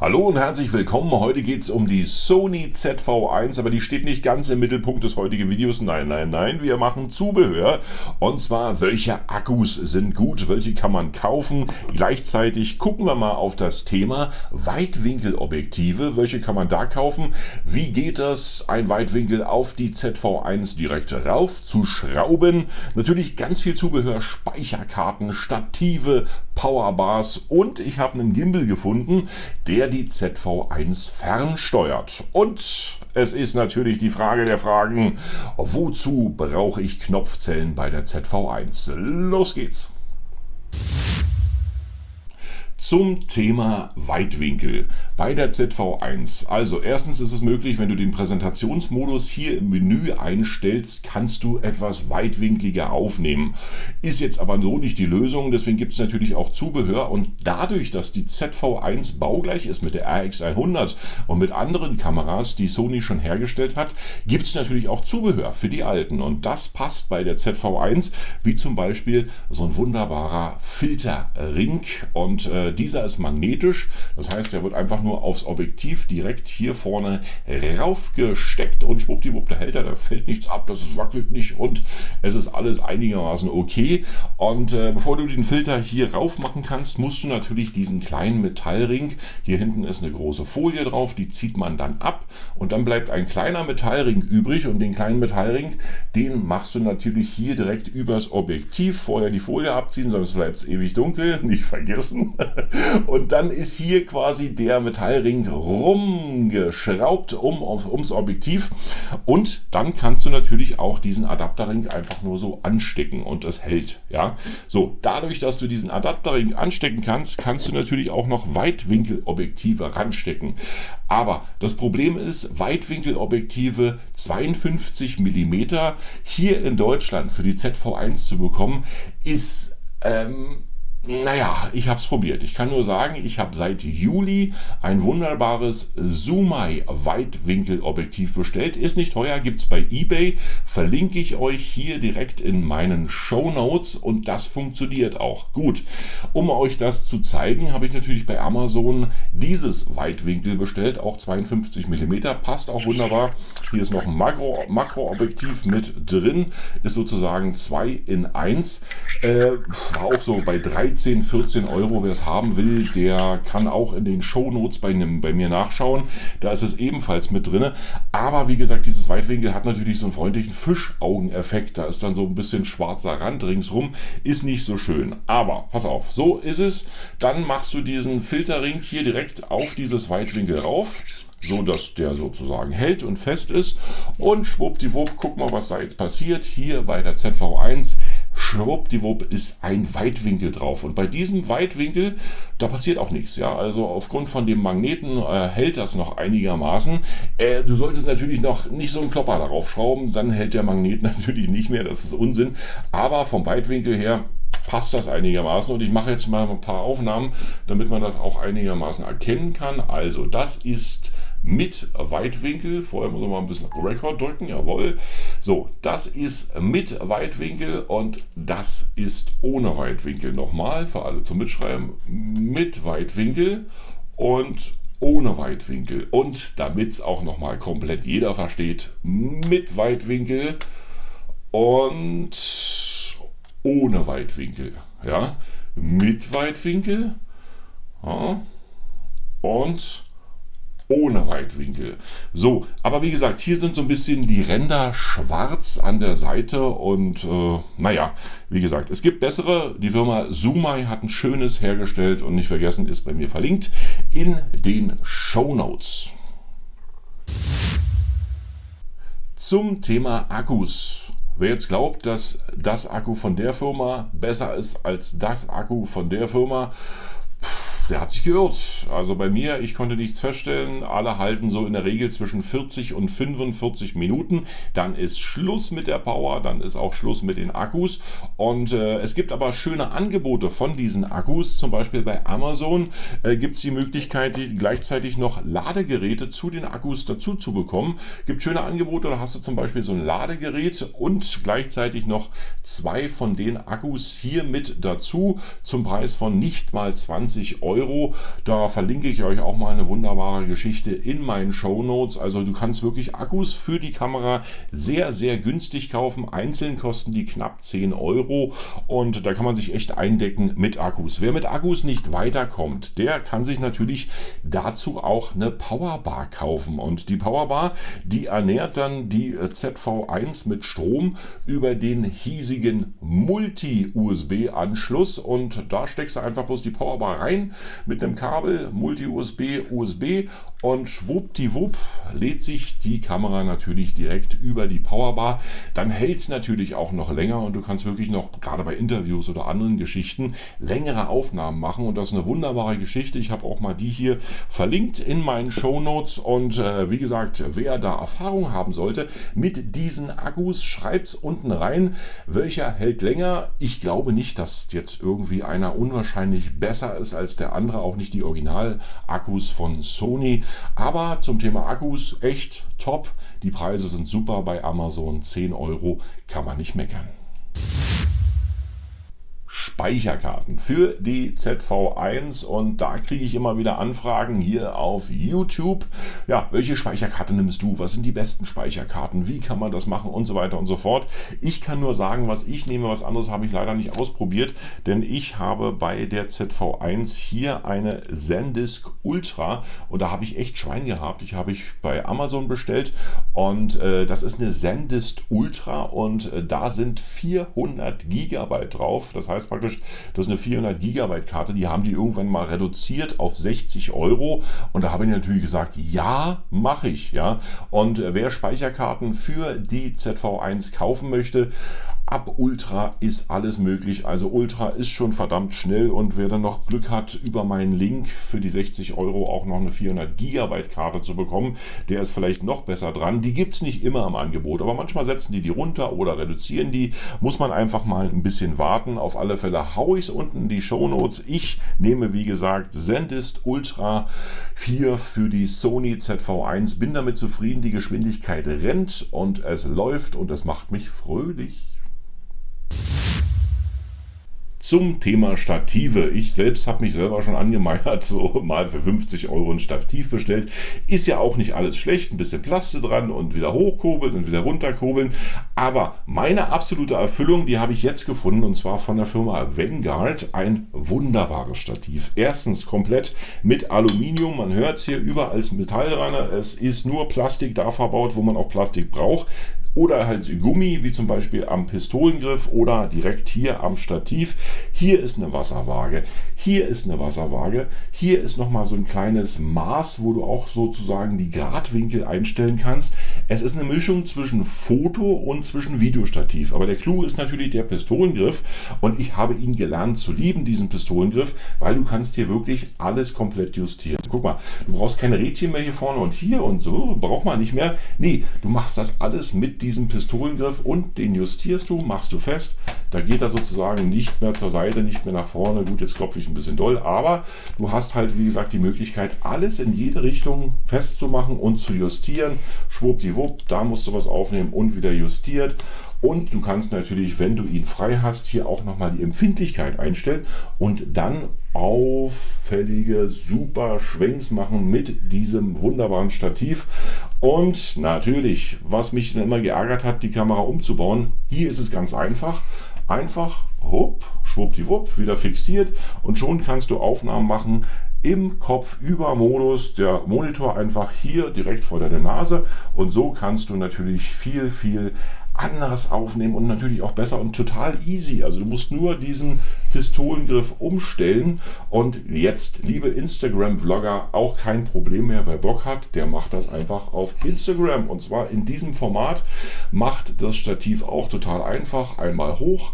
Hallo und herzlich willkommen. Heute geht es um die Sony ZV-1, aber die steht nicht ganz im Mittelpunkt des heutigen Videos. Nein, nein, nein, wir machen Zubehör. Und zwar, welche Akkus sind gut, welche kann man kaufen. Gleichzeitig gucken wir mal auf das Thema Weitwinkelobjektive. Welche kann man da kaufen? Wie geht das, ein Weitwinkel auf die ZV-1 direkt rauf zu schrauben? Natürlich ganz viel Zubehör, Speicherkarten, Stative, Powerbars und ich habe einen Gimbal gefunden, der die ZV-1 fernsteuert. Und es ist natürlich die Frage der Fragen, wozu brauche ich Knopfzellen bei der ZV-1? Los geht's! Zum Thema Weitwinkel bei der ZV-1. Also erstens ist es möglich, wenn du den Präsentationsmodus hier im Menü einstellst, kannst du etwas weitwinkliger aufnehmen. Ist jetzt aber so nicht die Lösung, deswegen gibt es natürlich auch Zubehör und dadurch, dass die ZV-1 baugleich ist mit der RX100 und mit anderen Kameras, die Sony schon hergestellt hat, gibt es natürlich auch Zubehör für die alten und das passt bei der ZV-1, wie zum Beispiel so ein wunderbarer Filterring und dieser ist magnetisch, das heißt, er wird einfach nur aufs Objektiv direkt hier vorne raufgesteckt und schwuppdiwupp, da hält er, da fällt nichts ab, das wackelt nicht und es ist alles einigermaßen okay. Und bevor du den Filter hier rauf machen kannst, musst du natürlich diesen kleinen Metallring, hier hinten ist eine große Folie drauf, die zieht man dann ab und dann bleibt ein kleiner Metallring übrig und den kleinen Metallring, den machst du natürlich hier direkt übers Objektiv, vorher die Folie abziehen, sonst bleibt es ewig dunkel, nicht vergessen. Und dann ist hier quasi der Metallring rumgeschraubt ums Objektiv und dann kannst du natürlich auch diesen Adapterring einfach nur so anstecken und es hält. Ja? So, dadurch, dass du diesen Adapterring anstecken kannst, kannst du natürlich auch noch Weitwinkelobjektive ranstecken. Aber das Problem ist, Weitwinkelobjektive 52 mm hier in Deutschland für die ZV-1 zu bekommen, ist naja, ich habe es probiert. Ich kann nur sagen, ich habe seit Juli ein wunderbares Sumai Weitwinkelobjektiv bestellt. Ist nicht teuer, gibt es bei eBay. Verlinke ich euch hier direkt in meinen Shownotes und das funktioniert auch gut. Um euch das zu zeigen, habe ich natürlich bei Amazon dieses Weitwinkel bestellt, auch 52 mm, passt auch wunderbar. Hier ist noch ein Makroobjektiv mit drin, ist sozusagen 2 in 1. War auch so bei 13, 14 Euro, wer es haben will, der kann auch in den Shownotes bei mir nachschauen. Da ist es ebenfalls mit drin. Aber wie gesagt, dieses Weitwinkel hat natürlich so einen freundlichen Fischaugeneffekt. Da ist dann so ein bisschen schwarzer Rand ringsrum. Ist nicht so schön. Aber pass auf, so ist es. Dann machst du diesen Filterring hier direkt auf dieses Weitwinkel rauf, so dass der sozusagen hält und fest ist. Und schwuppdiwupp, guck mal, was da jetzt passiert. Hier bei der ZV-1, schwuppdiwupp ist ein Weitwinkel drauf. Und bei diesem Weitwinkel, da passiert auch nichts. Ja? Also aufgrund von dem Magneten hält das noch einigermaßen. Du solltest natürlich noch nicht so einen Klopper darauf schrauben, dann hält der Magnet natürlich nicht mehr. Das ist Unsinn. Aber vom Weitwinkel her passt das einigermaßen und ich mache jetzt mal ein paar Aufnahmen, damit man das auch einigermaßen erkennen kann. Also das ist mit Weitwinkel, vorher muss man mal ein bisschen Record drücken, jawohl. So, das ist mit Weitwinkel und das ist ohne Weitwinkel. Nochmal, für alle zum Mitschreiben, mit Weitwinkel und ohne Weitwinkel. Und damit es auch nochmal komplett jeder versteht, mit Weitwinkel und ohne Weitwinkel. Ja, mit Weitwinkel, ja, und ohne Weitwinkel. So, aber wie gesagt, hier sind so ein bisschen die Ränder schwarz an der Seite und naja, wie gesagt, es gibt bessere. Die Firma Sumai hat ein schönes hergestellt und nicht vergessen, ist bei mir verlinkt in den Shownotes. Zum Thema Akkus. Wer jetzt glaubt, dass das Akku von der Firma besser ist als das Akku von der Firma, der hat sich geirrt. Also bei mir, ich konnte nichts feststellen. Alle halten so in der Regel zwischen 40 und 45 Minuten. Dann ist Schluss mit der Power, dann ist auch Schluss mit den Akkus. Und es gibt aber schöne Angebote von diesen Akkus. Zum Beispiel bei Amazon gibt es die Möglichkeit, gleichzeitig noch Ladegeräte zu den Akkus dazu zu bekommen. Gibt schöne Angebote, da hast du zum Beispiel so ein Ladegerät und gleichzeitig noch 2 von den Akkus hier mit dazu zum Preis von nicht mal 20 Euro. Euro. Da verlinke ich euch auch mal eine wunderbare Geschichte in meinen Shownotes. Also du kannst wirklich Akkus für die Kamera sehr, sehr günstig kaufen. Einzeln kosten die knapp 10 Euro und da kann man sich echt eindecken mit Akkus. Wer mit Akkus nicht weiterkommt, der kann sich natürlich dazu auch eine Powerbar kaufen. Und die Powerbar, die ernährt dann die ZV1 mit Strom über den hiesigen Multi-USB-Anschluss und da steckst du einfach bloß die Powerbar rein mit einem Kabel, Multi-USB, USB und schwuppdiwupp lädt sich die Kamera natürlich direkt über die Powerbar. Dann hält es natürlich auch noch länger und du kannst wirklich noch, gerade bei Interviews oder anderen Geschichten, längere Aufnahmen machen und das ist eine wunderbare Geschichte. Ich habe auch mal die hier verlinkt in meinen Shownotes und wie gesagt, wer da Erfahrung haben sollte mit diesen Akkus, schreibt es unten rein, welcher hält länger. Ich glaube nicht, dass jetzt irgendwie einer unwahrscheinlich besser ist als der andere, auch nicht die Original-Akkus von Sony. Aber zum Thema Akkus echt top. Die Preise sind super bei Amazon. 10 Euro kann man nicht meckern. Speicherkarten für die ZV1 und da kriege ich immer wieder Anfragen hier auf YouTube. Ja, welche Speicherkarte nimmst du? Was sind die besten Speicherkarten? Wie kann man das machen? Und so weiter und so fort. Ich kann nur sagen, was ich nehme. Was anderes habe ich leider nicht ausprobiert, denn ich habe bei der ZV1 hier eine SanDisk Ultra und da habe ich echt Schwein gehabt. Ich habe bei Amazon bestellt und das ist eine SanDisk Ultra und da sind 400 GB drauf. Das heißt praktisch, das ist eine 400 GB Karte, die haben die irgendwann mal reduziert auf 60 Euro und da habe ich natürlich gesagt, ja, mache ich, ja. Und wer Speicherkarten für die ZV1 kaufen möchte, ab Ultra ist alles möglich. Also Ultra ist schon verdammt schnell und wer dann noch Glück hat, über meinen Link für die 60 Euro auch noch eine 400 GB Karte zu bekommen, der ist vielleicht noch besser dran. Die gibt es nicht immer im Angebot, aber manchmal setzen die runter oder reduzieren die. Muss man einfach mal ein bisschen warten. Auf alle Fälle haue ich es unten in die Shownotes. Ich nehme, wie gesagt, SanDisk Ultra 4 für die Sony ZV1. Bin damit zufrieden. Die Geschwindigkeit rennt und es läuft und es macht mich fröhlich. Zum Thema Stative. Ich selbst habe mich selber schon angemeiert, so mal für 50 Euro ein Stativ bestellt. Ist ja auch nicht alles schlecht, ein bisschen Plaste dran und wieder hochkurbeln und wieder runterkurbeln. Aber meine absolute Erfüllung, die habe ich jetzt gefunden und zwar von der Firma Vanguard. Ein wunderbares Stativ. Erstens komplett mit Aluminium. Man hört es hier überall als Metall dran. Es ist nur Plastik da verbaut, wo man auch Plastik braucht. Oder halt Gummi, wie zum Beispiel am Pistolengriff oder direkt hier am Stativ. Hier ist eine Wasserwaage, hier ist eine Wasserwaage, hier ist nochmal so ein kleines Maß, wo du auch sozusagen die Gradwinkel einstellen kannst. Es ist eine Mischung zwischen Foto und zwischen Videostativ. Aber der Clou ist natürlich der Pistolengriff und ich habe ihn gelernt zu lieben, diesen Pistolengriff, weil du kannst hier wirklich alles komplett justieren. Guck mal, du brauchst keine Rädchen mehr hier vorne und hier und so, braucht man nicht mehr. Nee, du machst das alles mit diesem Pistolengriff und den justierst du, machst du fest. Da geht er sozusagen nicht mehr zur Seite, nicht mehr nach vorne. Gut, jetzt klopfe ich ein bisschen doll, aber du hast halt, wie gesagt, die Möglichkeit, alles in jede Richtung festzumachen und zu justieren. Schwuppdiwupp, da musst du was aufnehmen und wieder justiert. Und du kannst natürlich, wenn du ihn frei hast, hier auch nochmal die Empfindlichkeit einstellen und dann auffällige, super Schwenks machen mit diesem wunderbaren Stativ. Und natürlich, was mich dann immer geärgert hat, die Kamera umzubauen, hier ist es ganz einfach. Einfach, hopp, schwuppdiwupp, wieder fixiert und schon kannst du Aufnahmen machen im Kopfüber-Modus, der Monitor einfach hier direkt vor deiner Nase und so kannst du natürlich viel anderes aufnehmen und natürlich auch besser und total easy. Also du musst nur diesen Pistolengriff umstellen und jetzt, liebe Instagram-Vlogger, auch kein Problem mehr, wer Bock hat, der macht das einfach auf Instagram und zwar in diesem Format, macht das Stativ auch total einfach, einmal hoch,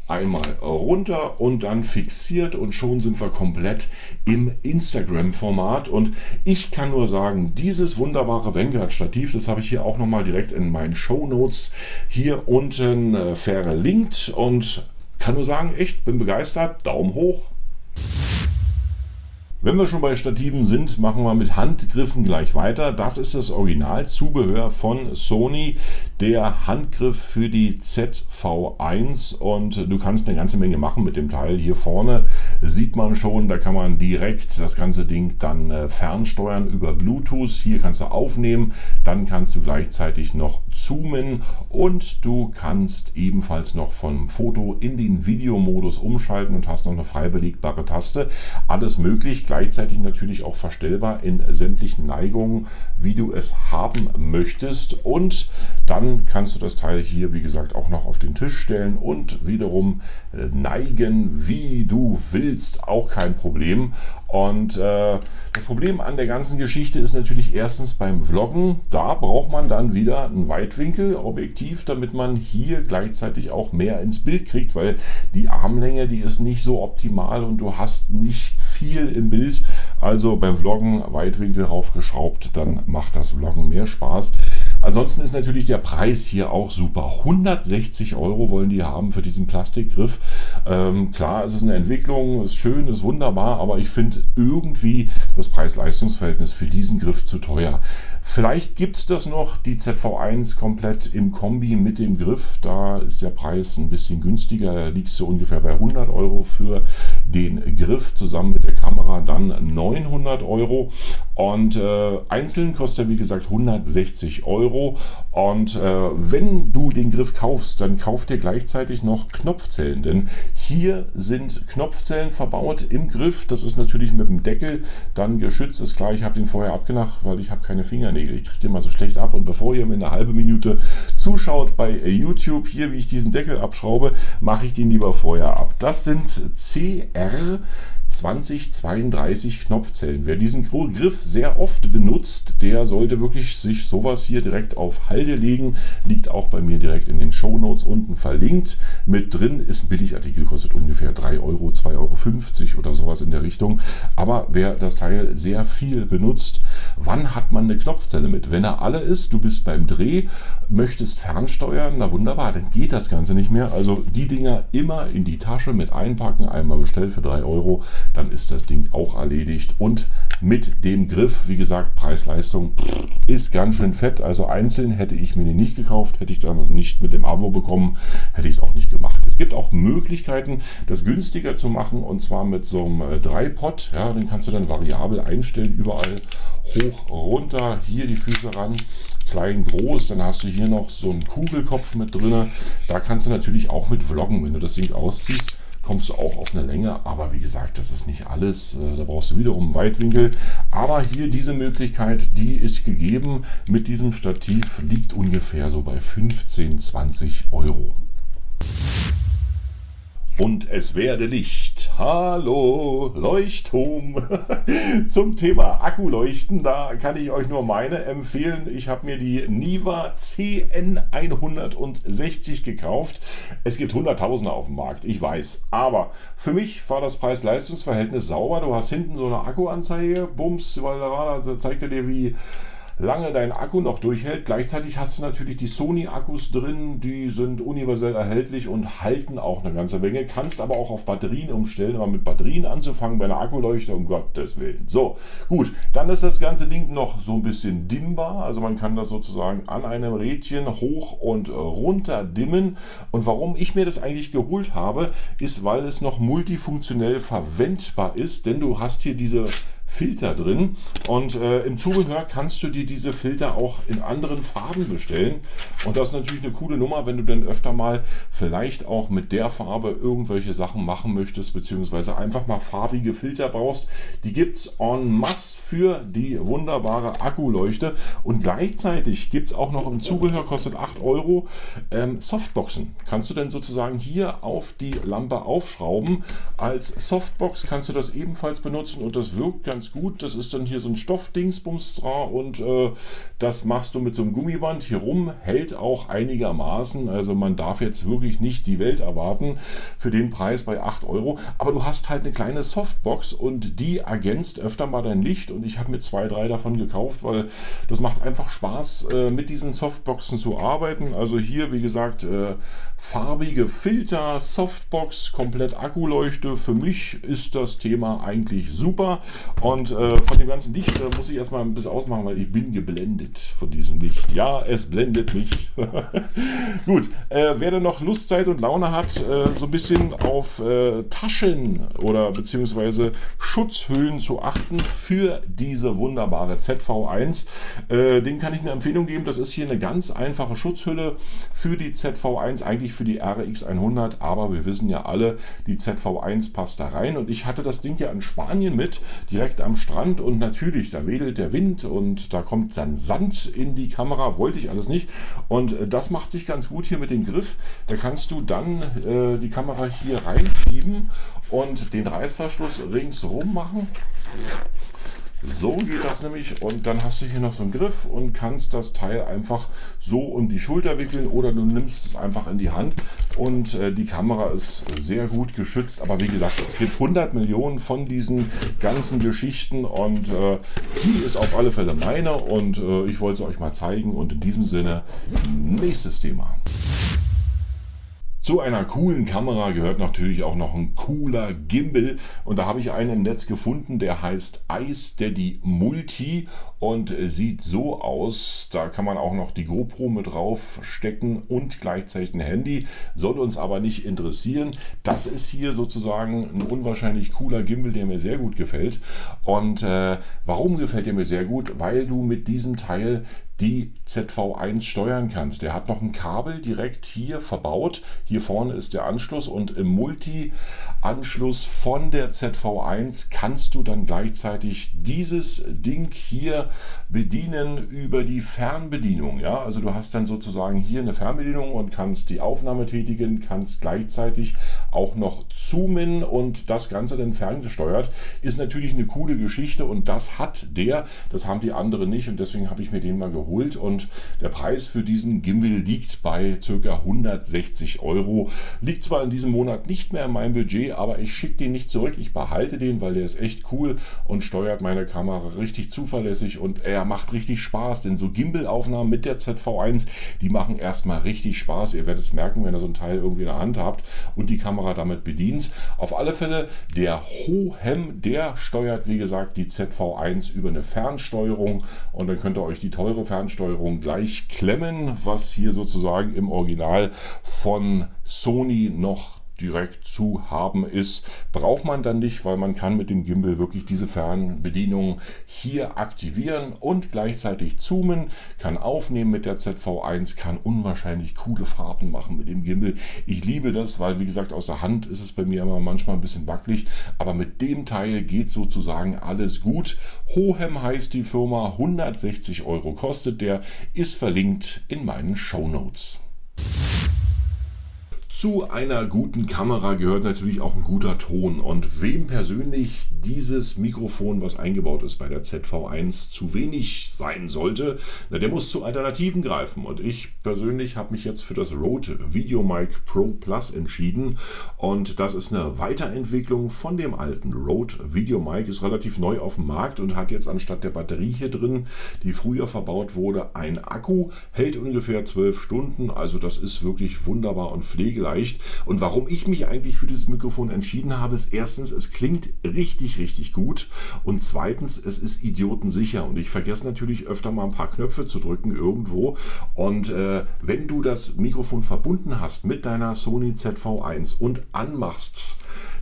einmal runter und dann fixiert und schon sind wir komplett im Instagram-Format und ich kann nur sagen, dieses wunderbare Vanguard-Stativ, das habe ich hier auch nochmal direkt in meinen Shownotes hier unten verlinkt und kann nur sagen, echt, bin begeistert, Daumen hoch. Wenn wir schon bei Stativen sind, machen wir mit Handgriffen gleich weiter. Das ist das Originalzubehör von Sony, der Handgriff für die ZV-1, und du kannst eine ganze Menge machen mit dem Teil. Hier vorne sieht man schon, da kann man direkt das ganze Ding dann fernsteuern über Bluetooth. Hier kannst du aufnehmen, dann kannst du gleichzeitig noch zoomen und du kannst ebenfalls noch vom Foto in den Videomodus umschalten und hast noch eine frei belegbare Taste. Alles möglich, gleichzeitig natürlich auch verstellbar in sämtlichen Neigungen, wie du es haben möchtest. Und dann kannst du das Teil hier, wie gesagt, auch noch auf den Tisch stellen und wiederum neigen, wie du willst, auch kein Problem. Und das Problem an der ganzen Geschichte ist natürlich erstens beim Vloggen, da braucht man dann wieder ein Weitwinkelobjektiv, damit man hier gleichzeitig auch mehr ins Bild kriegt, weil die Armlänge, die ist nicht so optimal und du hast nicht viel im Bild. Also beim Vloggen Weitwinkel raufgeschraubt, dann macht das Vloggen mehr Spaß. Ansonsten ist natürlich der Preis hier auch super. 160 € wollen die haben für diesen Plastikgriff. Klar, es ist eine Entwicklung, ist schön, ist wunderbar, aber ich finde irgendwie das Preis-Leistungs-Verhältnis für diesen Griff zu teuer. Vielleicht gibt es das noch, die ZV-1 komplett im Kombi mit dem Griff. Da ist der Preis ein bisschen günstiger. Da liegst du ungefähr bei 100 € für den Griff zusammen mit der Kamera, dann 900 €. Und einzeln kostet er, wie gesagt, 160 €. Und wenn du den Griff kaufst, dann kauf dir gleichzeitig noch Knopfzellen. Denn hier sind Knopfzellen verbaut im Griff. Das ist natürlich mit dem Deckel dann geschützt. Ist klar, ich habe den vorher abgemacht, weil ich habe keine Fingernägel. Ich kriege den mal so schlecht ab. Und bevor ihr mir eine halbe Minute zuschaut bei YouTube, hier wie ich diesen Deckel abschraube, mache ich den lieber vorher ab. Das sind CR 2032 Knopfzellen. Wer diesen Griff sehr oft benutzt, der sollte wirklich sich sowas hier direkt auf Halde legen. Liegt auch bei mir direkt in den Shownotes unten verlinkt. Mit drin ist ein Billigartikel, kostet ungefähr 3 €, 2,50 € oder sowas in der Richtung. Aber wer das Teil sehr viel benutzt, wann hat man eine Knopfzelle mit? Wenn er alle ist, du bist beim Dreh, möchtest fernsteuern, na wunderbar, dann geht das Ganze nicht mehr. Also die Dinger immer in die Tasche mit einpacken, einmal bestellt für 3 €, dann ist das Ding auch erledigt. Und mit dem Griff, wie gesagt, Preis-Leistung ist ganz schön fett. Also einzeln hätte ich mir den nicht gekauft, hätte ich damals nicht mit dem Abo bekommen, hätte ich es auch nicht gemacht. Es gibt auch Möglichkeiten, das günstiger zu machen, und zwar mit so einem Dreipod. Ja, den kannst du dann variabel einstellen, überall hoch, runter, hier die Füße ran, klein, groß. Dann hast du hier noch so einen Kugelkopf mit drin. Da kannst du natürlich auch mit vloggen, wenn du das Ding ausziehst, kommst du auch auf eine Länge, aber wie gesagt, das ist nicht alles, da brauchst du wiederum einen Weitwinkel, aber hier diese Möglichkeit, die ist gegeben. Mit diesem Stativ liegt ungefähr so bei 15, 20 €. Und es werde Licht. Hallo, Leuchtturm. Zum Thema Akkuleuchten, da kann ich euch nur meine empfehlen. Ich habe mir die Niva CN160 gekauft. Es gibt Hunderttausende auf dem Markt, ich weiß. Aber für mich war das Preis-Leistungs-Verhältnis sauber. Du hast hinten so eine Akkuanzeige, bums, weil da zeigt er dir, wie lange dein Akku noch durchhält. Gleichzeitig hast du natürlich die Sony-Akkus drin, die sind universell erhältlich und halten auch eine ganze Menge. Kannst aber auch auf Batterien umstellen, aber mit Batterien anzufangen bei einer Akkuleuchte, um Gottes Willen. So, gut, dann ist das ganze Ding noch so ein bisschen dimmbar, also man kann das sozusagen an einem Rädchen hoch und runter dimmen. Und warum ich mir das eigentlich geholt habe, ist, weil es noch multifunktionell verwendbar ist, denn du hast hier diese Filter drin und im Zubehör kannst du dir diese Filter auch in anderen Farben bestellen, und das ist natürlich eine coole Nummer, wenn du dann öfter mal vielleicht auch mit der Farbe irgendwelche Sachen machen möchtest, beziehungsweise einfach mal farbige Filter brauchst. Die gibt es en masse für die wunderbare Akkuleuchte, und gleichzeitig gibt es auch noch im Zubehör, kostet 8 €, Softboxen. Kannst du dann sozusagen hier auf die Lampe aufschrauben. Als Softbox kannst du das ebenfalls benutzen und das wirkt ganz ganz gut. Das ist dann hier so ein Stoffdingsbums dran und das machst du mit so einem Gummiband hier rum, hält auch einigermaßen. Also man darf jetzt wirklich nicht die Welt erwarten für den Preis bei 8 Euro. Aber du hast halt eine kleine Softbox und die ergänzt öfter mal dein Licht und ich habe mir 2, 3 davon gekauft, weil das macht einfach Spaß, mit diesen Softboxen zu arbeiten. Also hier, wie gesagt, farbige Filter, Softbox, komplett Akkuleuchte. Für mich ist das Thema eigentlich super und von dem ganzen Licht muss ich erstmal ein bisschen ausmachen, weil ich bin geblendet von diesem Licht. Ja, es blendet mich. Gut, wer denn noch Lust, Zeit und Laune hat, so ein bisschen auf Taschen oder beziehungsweise Schutzhüllen zu achten für diese wunderbare ZV1, den kann ich eine Empfehlung geben. Das ist hier eine ganz einfache Schutzhülle für die ZV1, eigentlich für die RX100, aber wir wissen ja alle, die ZV1 passt da rein und ich hatte das Ding ja in Spanien mit, direkt am Strand und natürlich, da wedelt der Wind und da kommt dann Sand in die Kamera, wollte ich alles nicht und das macht sich ganz gut hier mit dem Griff. Da kannst du dann die Kamera hier reinschieben und den Reißverschluss ringsrum machen. So geht das nämlich und dann hast du hier noch so einen Griff und kannst das Teil einfach so um die Schulter wickeln oder du nimmst es einfach in die Hand und die Kamera ist sehr gut geschützt, aber wie gesagt, es gibt 100 Millionen von diesen ganzen Geschichten und die ist auf alle Fälle meine und ich wollte es euch mal zeigen und in diesem Sinne nächstes Thema. Zu einer coolen Kamera gehört natürlich auch noch ein cooler Gimbal und da habe ich einen im Netz gefunden, der heißt iSteady Multi und sieht so aus, da kann man auch noch die GoPro mit drauf stecken und gleichzeitig ein Handy, soll uns aber nicht interessieren. Das ist hier sozusagen ein unwahrscheinlich cooler Gimbal, der mir sehr gut gefällt und warum gefällt er mir sehr gut? Weil du mit diesem Teil die ZV1 steuern kannst. Der hat noch ein Kabel direkt hier verbaut. Hier vorne ist der Anschluss und im Multi-Anschluss von der ZV1 kannst du dann gleichzeitig dieses Ding hier bedienen über die Fernbedienung. Ja? Also du hast dann sozusagen hier eine Fernbedienung und kannst die Aufnahme tätigen, kannst gleichzeitig auch noch zoomen und das Ganze dann ferngesteuert. Ist natürlich eine coole Geschichte und das haben die anderen nicht und deswegen habe ich mir den mal geholt und der Preis für diesen Gimbal liegt bei ca. 160 Euro. Liegt zwar in diesem Monat nicht mehr in meinem Budget, aber ich schicke den nicht zurück. Ich behalte den, weil der ist echt cool und steuert meine Kamera richtig zuverlässig und er macht richtig Spaß, denn so Gimbal-Aufnahmen mit der ZV1, die machen erstmal richtig Spaß. Ihr werdet es merken, wenn ihr so ein Teil irgendwie in der Hand habt und die Kamera damit bedient. Auf alle Fälle, der Hohem, der steuert wie gesagt die ZV1 über eine Fernsteuerung und dann könnt ihr euch die teure Fernsteuerung gleich klemmen, was hier sozusagen im Original von Sony noch direkt zu haben ist, braucht man dann nicht, weil man kann mit dem Gimbal wirklich diese Fernbedienung hier aktivieren und gleichzeitig zoomen, kann aufnehmen mit der ZV1, kann unwahrscheinlich coole Fahrten machen mit dem Gimbal. Ich liebe das, weil wie gesagt aus der Hand ist es bei mir immer manchmal ein bisschen wackelig, aber mit dem Teil geht sozusagen alles gut. Hohem heißt die Firma, 160 Euro kostet der, ist verlinkt in meinen Shownotes. Zu einer guten Kamera gehört natürlich auch ein guter Ton und wem persönlich dieses Mikrofon, was eingebaut ist bei der ZV1, zu wenig sein sollte, na, der muss zu Alternativen greifen und ich persönlich habe mich jetzt für das Rode VideoMic Pro Plus entschieden und das ist eine Weiterentwicklung von dem alten Rode VideoMic, ist relativ neu auf dem Markt und hat jetzt anstatt der Batterie hier drin, die früher verbaut wurde, ein Akku, hält ungefähr 12 Stunden, also das ist wirklich wunderbar und pflegeleicht. Und warum ich mich eigentlich für dieses Mikrofon entschieden habe, ist erstens, es klingt richtig, richtig gut und zweitens, es ist idiotensicher und ich vergesse natürlich öfter mal ein paar Knöpfe zu drücken irgendwo und wenn du das Mikrofon verbunden hast mit deiner Sony ZV1 und anmachst,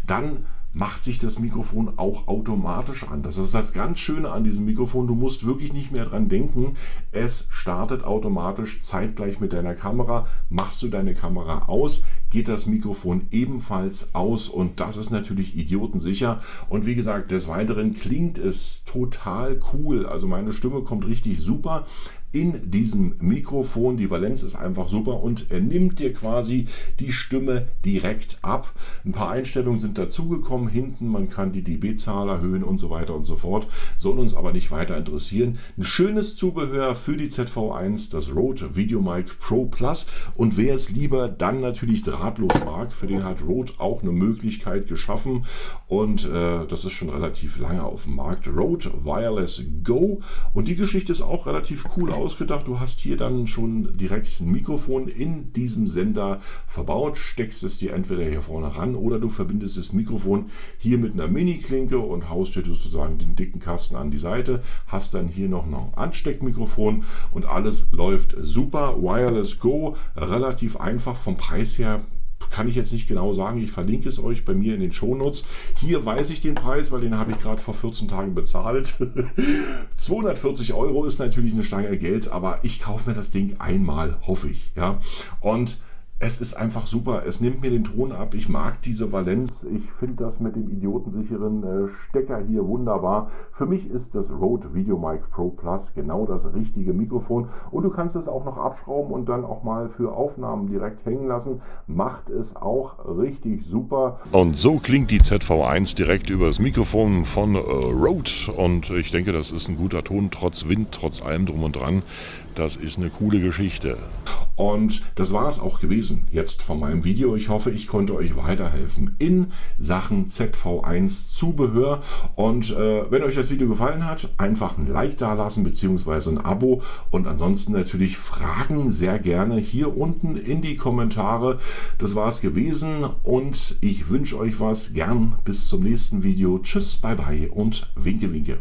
dann macht sich das Mikrofon auch automatisch an. Das ist das ganz Schöne an diesem Mikrofon. Du musst wirklich nicht mehr dran denken. Es startet automatisch zeitgleich mit deiner Kamera. Machst du deine Kamera aus, geht das Mikrofon ebenfalls aus und das ist natürlich idiotensicher. Und wie gesagt, des Weiteren klingt es total cool. Also meine Stimme kommt richtig super in diesem Mikrofon. Die Valenz ist einfach super und er nimmt dir quasi die Stimme direkt ab. Ein paar Einstellungen sind dazugekommen hinten. Man kann die dB-Zahl erhöhen und so weiter und so fort. Soll uns aber nicht weiter interessieren. Ein schönes Zubehör für die ZV1, das Rode VideoMic Pro Plus. Und wer es lieber dann natürlich drahtlos mag, für den hat Rode auch eine Möglichkeit geschaffen. Und das ist schon relativ lange auf dem Markt. Rode Wireless Go. Und die Geschichte ist auch relativ cool ausgedacht. Du hast hier dann schon direkt ein Mikrofon in diesem Sender verbaut, steckst es dir entweder hier vorne ran oder du verbindest das Mikrofon hier mit einer Mini-Klinke und haust dir sozusagen den dicken Kasten an die Seite, hast dann hier noch ein Ansteckmikrofon und alles läuft super. Wireless Go, relativ einfach vom Preis her. Kann ich jetzt nicht genau sagen, ich verlinke es euch bei mir in den Shownotes. Hier weiß ich den Preis, weil den habe ich gerade vor 14 Tagen bezahlt. 240 € ist natürlich eine Stange Geld, aber ich kaufe mir das Ding einmal, hoffe ich. Ja? Und es ist einfach super, es nimmt mir den Ton ab, ich mag diese Valenz, ich finde das mit dem idiotensicheren Stecker hier wunderbar. Für mich ist das Rode VideoMic Pro Plus genau das richtige Mikrofon und du kannst es auch noch abschrauben und dann auch mal für Aufnahmen direkt hängen lassen. Macht es auch richtig super. Und so klingt die ZV1 direkt über das Mikrofon von Rode und ich denke, das ist ein guter Ton, trotz Wind, trotz allem drum und dran. Das ist eine coole Geschichte. Und das war es auch gewesen jetzt von meinem Video. Ich hoffe, ich konnte euch weiterhelfen in Sachen ZV1 Zubehör. Und wenn euch das Video gefallen hat, einfach ein Like da lassen bzw. ein Abo. Und ansonsten natürlich Fragen sehr gerne hier unten in die Kommentare. Das war es gewesen und ich wünsche euch was. Gern bis zum nächsten Video. Tschüss, bye bye und winke, winke.